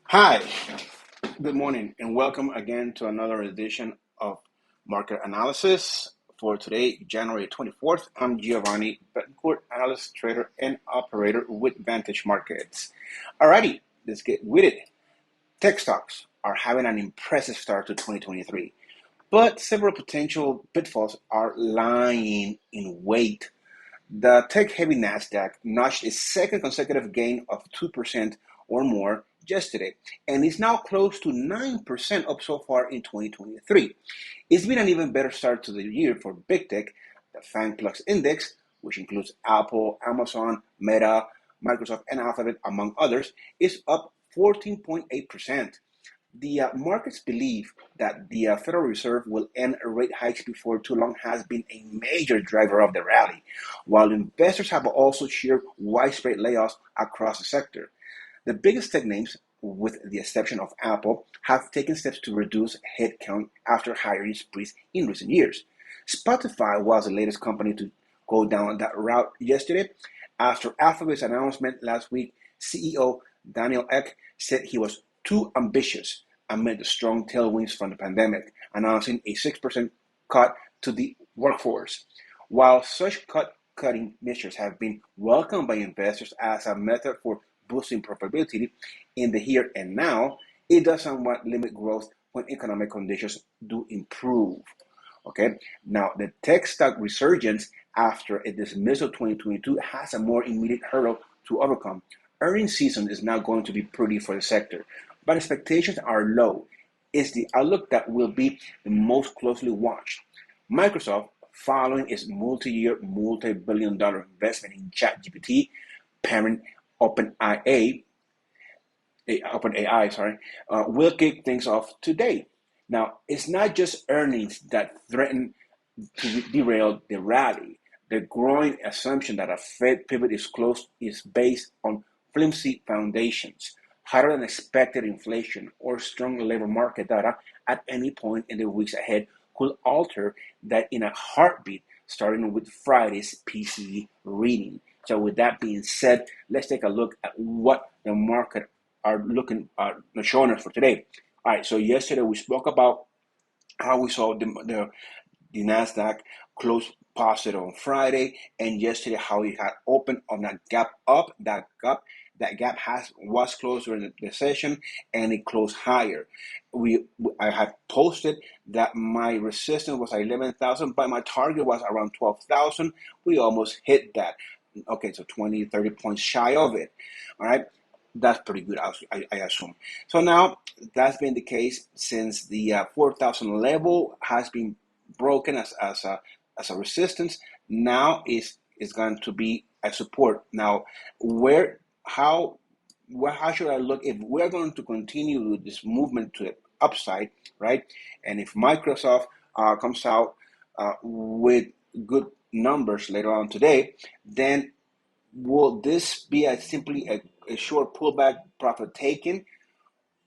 Hi, good morning, and welcome again to another edition of Market Analysis. For today, January 24th, I'm Giovanni Betancourt, analyst, trader, and operator with Vantage Markets. Alrighty, let's get with it. Tech stocks are having an impressive start to 2023, but several potential pitfalls are lying in wait. The tech-heavy Nasdaq notched its second consecutive gain of 2% or more yesterday, and is now close to 9% up so far in 2023. It's been an even better start to the year for big tech. The FANG+ index, which includes Apple, Amazon, Meta, Microsoft, and Alphabet, among others, is up 14.8%. The markets believe that the Federal Reserve will end rate hikes before too long has been a major driver of the rally, while investors have also cheered widespread layoffs across the sector. The biggest tech names, with the exception of Apple, have taken steps to reduce headcount after hiring sprees in recent years. Spotify was the latest company to go down that route yesterday. After Alphabet's announcement last week, CEO Daniel Ek said he was too ambitious amid the strong tailwinds from the pandemic, announcing a 6% cut to the workforce. While such cutting measures have been welcomed by investors as a method for boosting profitability in the here and now, it does somewhat limit growth when economic conditions do improve. Okay, now the tech stock resurgence after a dismissal 2022 has a more immediate hurdle to overcome. Earnings season is now going to be pretty for the sector, but expectations are low. It's the outlook that will be the most closely watched. Microsoft, following its multi-year, multi-billion-dollar investment in ChatGPT, parent OpenAI, will kick things off today. Now, it's not just earnings that threaten to derail the rally. The growing assumption that a Fed pivot is close is based on flimsy foundations. Higher than expected inflation or strong labor market data at any point in the weeks ahead could alter that in a heartbeat, starting with Friday's PCE reading. So with that being said, let's take a look at what the market are showing us for today. All right, so yesterday we spoke about how we saw the Nasdaq close positive on Friday, and yesterday how it had opened on that gap up. That gap was closed during the session, and it closed higher. I had posted that my resistance was 11,000, but my target was around 12,000. We almost hit that. Okay, so 20, 30 points shy of it. All right, that's pretty good, I assume. So now that's been the case since the 4,000 level has been broken as a resistance. Now is going to be a support. Now, how should I look if we're going to continue with this movement to the upside, right? And if Microsoft comes out with good numbers later on today, then will this be simply a short pullback, profit taking?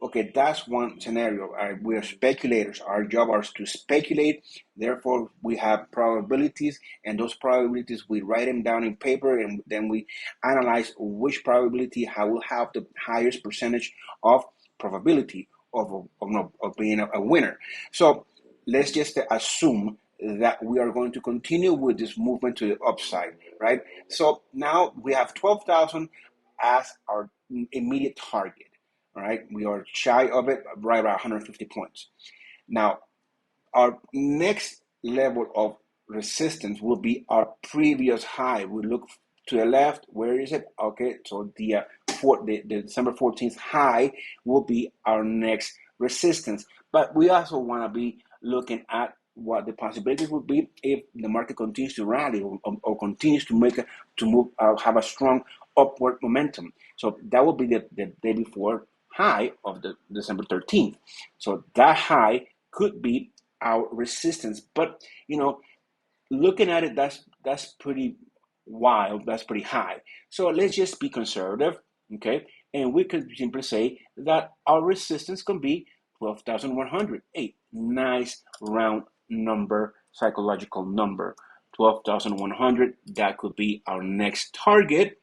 Okay, that's one scenario. We are speculators. Our job is to speculate. Therefore, we have probabilities, and those probabilities we write them down in paper, and then we analyze which probability will have the highest percentage of probability of being a winner. So let's just assume that we are going to continue with this movement to the upside, right? So now we have 12,000 as our immediate target. All right, we are shy of it, right around 150 points. Now, our next level of resistance will be our previous high. We look to the left. Where is it? Okay, so the December 14th high will be our next resistance. But we also want to be looking at what the possibilities would be if the market continues to rally or continues to move, have a strong upward momentum. So that will be the day before high of the December 13th. So that high could be our resistance. But looking at it, that's pretty wild. That's pretty high. So let's just be conservative, okay? And we could simply say that our resistance can be 12,100. A nice round number, psychological number. 12,100. That could be our next target.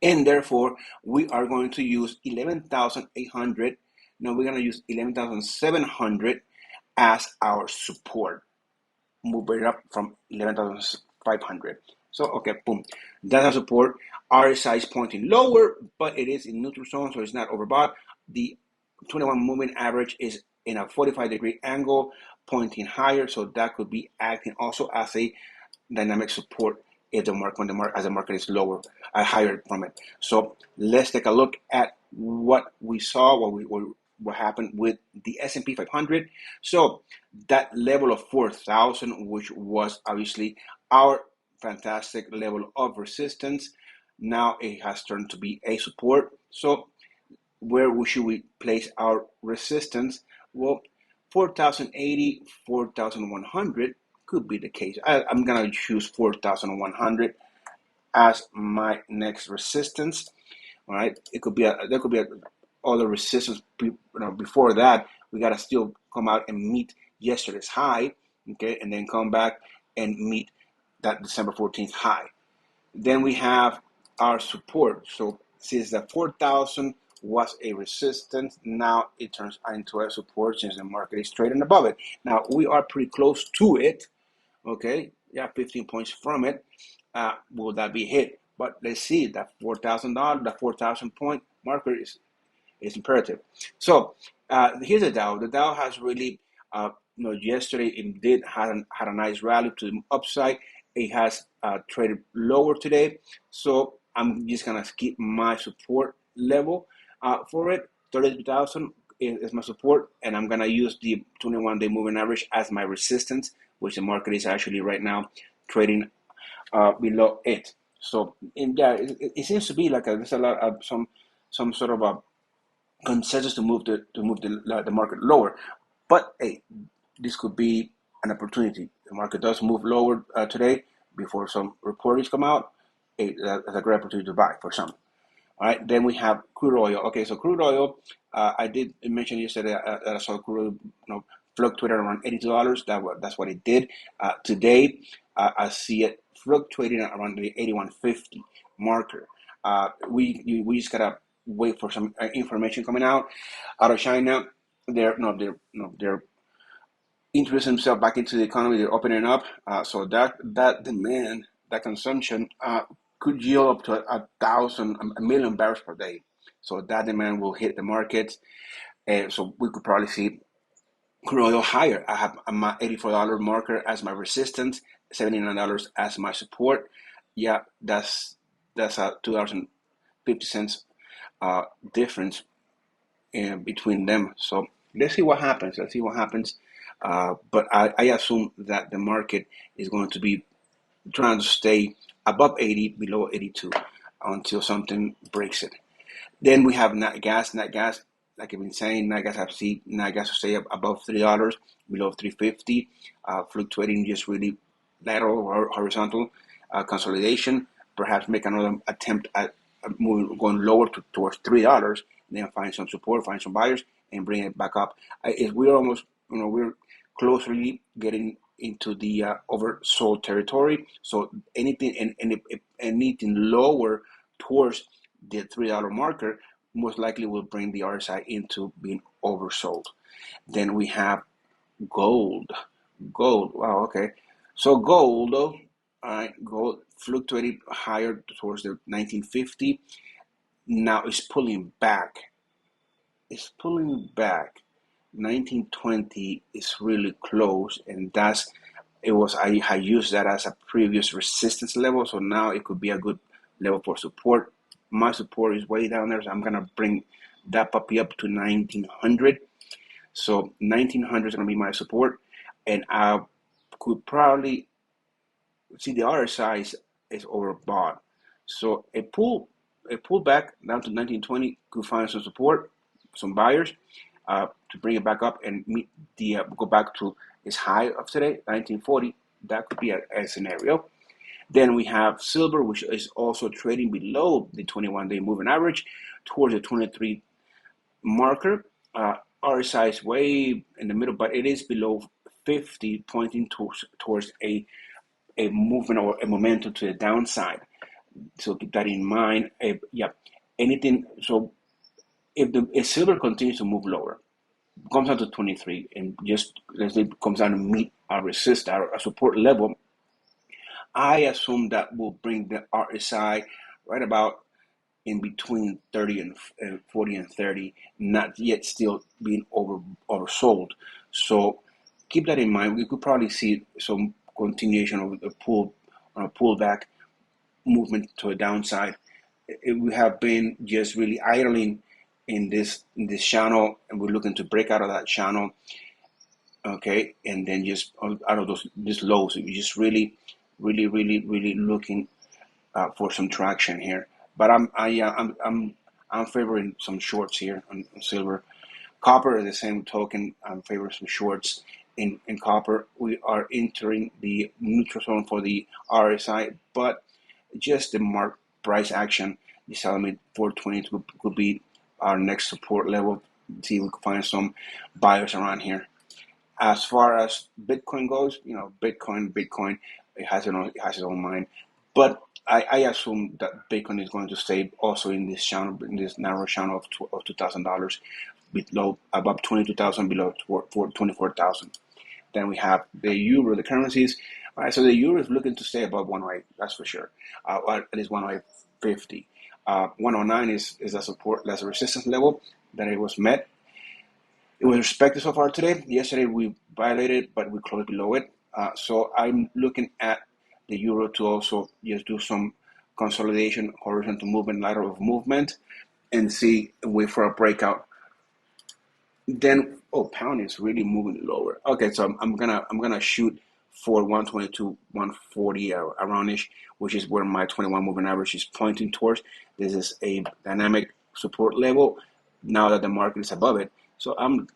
And therefore, we are going to use 11,800. No, we're going to use 11,700 as our support. Move it up from 11,500. So, okay, boom. That's our support. RSI is pointing lower, but it is in neutral zone, so it's not overbought. The 21 moving average is in a 45-degree angle, pointing higher, so that could be acting also as a dynamic support if the market, as the market is lower, higher from it. So let's take a look at what we saw, what happened with the S&P 500. So that level of 4,000, which was obviously our fantastic level of resistance, now it has turned to be a support. So where should we place our resistance? Well, 4,080, 4,100 could be the case. I'm gonna choose 4,100 as my next resistance. All right, there could be other resistance. Before that, we gotta still come out and meet yesterday's high, okay, and then come back and meet that December 14th high. Then we have our support. So since the 4,000 was a resistance, now it turns into a support since the market is trading above it. Now we are pretty close to it. Okay, yeah, 15 points from it. Will that be hit? But let's see, that $4,000, the 4,000 point marker is imperative. So here's the Dow. The Dow has really, yesterday it did had a nice rally to the upside. It has traded lower today, so I'm just gonna keep my support level for it. 32,000 is my support, and I'm gonna use the 21-day moving average as my resistance, which the market is actually right now trading below it. So it seems to be like there's a lot of some sort of a consensus to move the market lower. But hey, this could be an opportunity. The market does move lower today before some reports come out. That's a great opportunity to buy for some. All right, then we have crude oil. Okay, so crude oil, I did mention yesterday that I saw crude oil, fluctuated around $82. That's what it did. Today, I see it fluctuating around the 81.50 marker. We just gotta wait for some information coming out of China. They're introducing themselves back into the economy. They're opening up, so that demand, that consumption, could yield up to a million barrels per day. So that demand will hit the markets, and so we could probably see crude oil higher. I have my $84 marker as my resistance, $79 as my support. Yeah, that's a $2.50 difference between them. So let's see what happens. But I assume that the market is going to be trying to stay above 80, below 82 until something breaks it. Then we have Nat Gas. Nat Gas, like I've been saying, Nat Gas will stay above $3, below 350, fluctuating just really lateral or horizontal consolidation. Perhaps make another attempt at going lower towards $3, then find some support, find some buyers, and bring it back up. We're almost, we're closely getting into the oversold territory. So anything anything lower towards the $3 marker most likely will bring the RSI into being oversold. Then we have gold. Gold. Wow. Okay. So gold, all right, gold fluctuated higher towards the 1950. Now it's pulling back. It's pulling back. 1920 is really close, and I used that as a previous resistance level, so now it could be a good level for support. My support is way down there, so I'm gonna bring that puppy up to 1900. So 1900 is gonna be my support, and I could probably see the RSI is overbought. So a pull back down to 1920 could find some support, some buyers, to bring it back up and meet go back to its high of today, 1940. That could be a scenario. Then we have silver, which is also trading below the 21-day moving average towards the 23 marker. RSI is way in the middle, but it is below 50, pointing towards a movement or a momentum to the downside. So keep that in mind. Yeah, anything. So if silver continues to move lower, comes down to 23, and just let's say it comes down to meet our support level, I assume that will bring the RSI right about in between 30 and 40 and 30, not yet still being oversold. So keep that in mind. We could probably see some continuation of the pullback movement to a downside. We have been just really idling in this channel, and we're looking to break out of that channel, okay, and then just out of these lows. We're just really looking for some traction here. But I'm favoring some shorts here on silver. Copper is the same token. I'm favoring some shorts in copper. We are entering the neutral zone for the RSI, but just the mark price action is telling me 420 could be our next support level. See if we can find some buyers around here. As far as Bitcoin goes, Bitcoin, it has its own mind. But I assume that Bitcoin is going to stay also in this channel, in this narrow channel of $2,000, below above 22,000, below 24,000. Then we have the euro, the currencies. All right, so the euro is looking to stay above 108, that's for sure. Or at least 108.50. 109 is a support, that's a resistance level that it was met. It was respected so far today. Yesterday we violated, but we closed below it. So I'm looking at the euro to also just do some consolidation, horizontal movement, lateral movement, and wait for a breakout. Then, pound is really moving lower. Okay, so I'm gonna shoot for 122, 140 aroundish, which is where my 21 moving average is pointing towards. This is a dynamic support level now that the market is above it. So I'm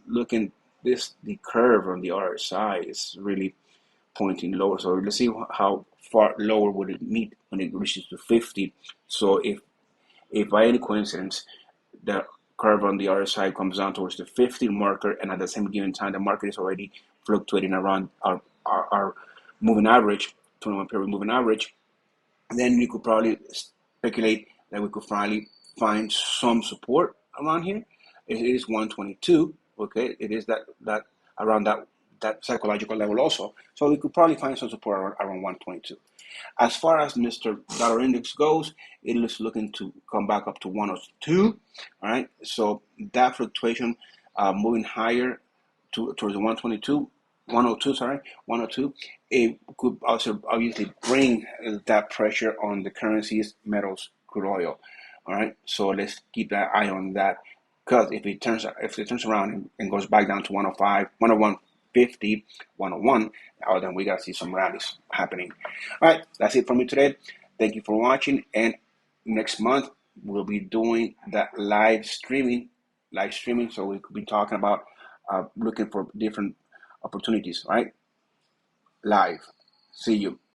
looking, the curve on the RSI is really pointing lower. So let's see how far lower would it meet when it reaches to 50. So if by any coincidence the curve on the other side comes down towards the 50 marker, and at the same given time the market is already fluctuating around our moving average, 21 period moving average, then we could probably speculate that we could finally find some support around here. It is 122, okay? It is that around that psychological level also. So we could probably find some support around 122. As far as Mr. Dollar Index goes, it is looking to come back up to 102. All right, so that fluctuation moving higher towards the 122, 102, sorry, 102. It could also obviously bring that pressure on the currencies, metals, crude oil. All right, so let's keep that eye on that, because if it turns around and goes back down to 105, 101. 50, 101, then we got to see some rallies happening. All right, that's it for me today. Thank you for watching, and next month we'll be doing that live streaming, so we could be talking about looking for different opportunities, right? Live. See you.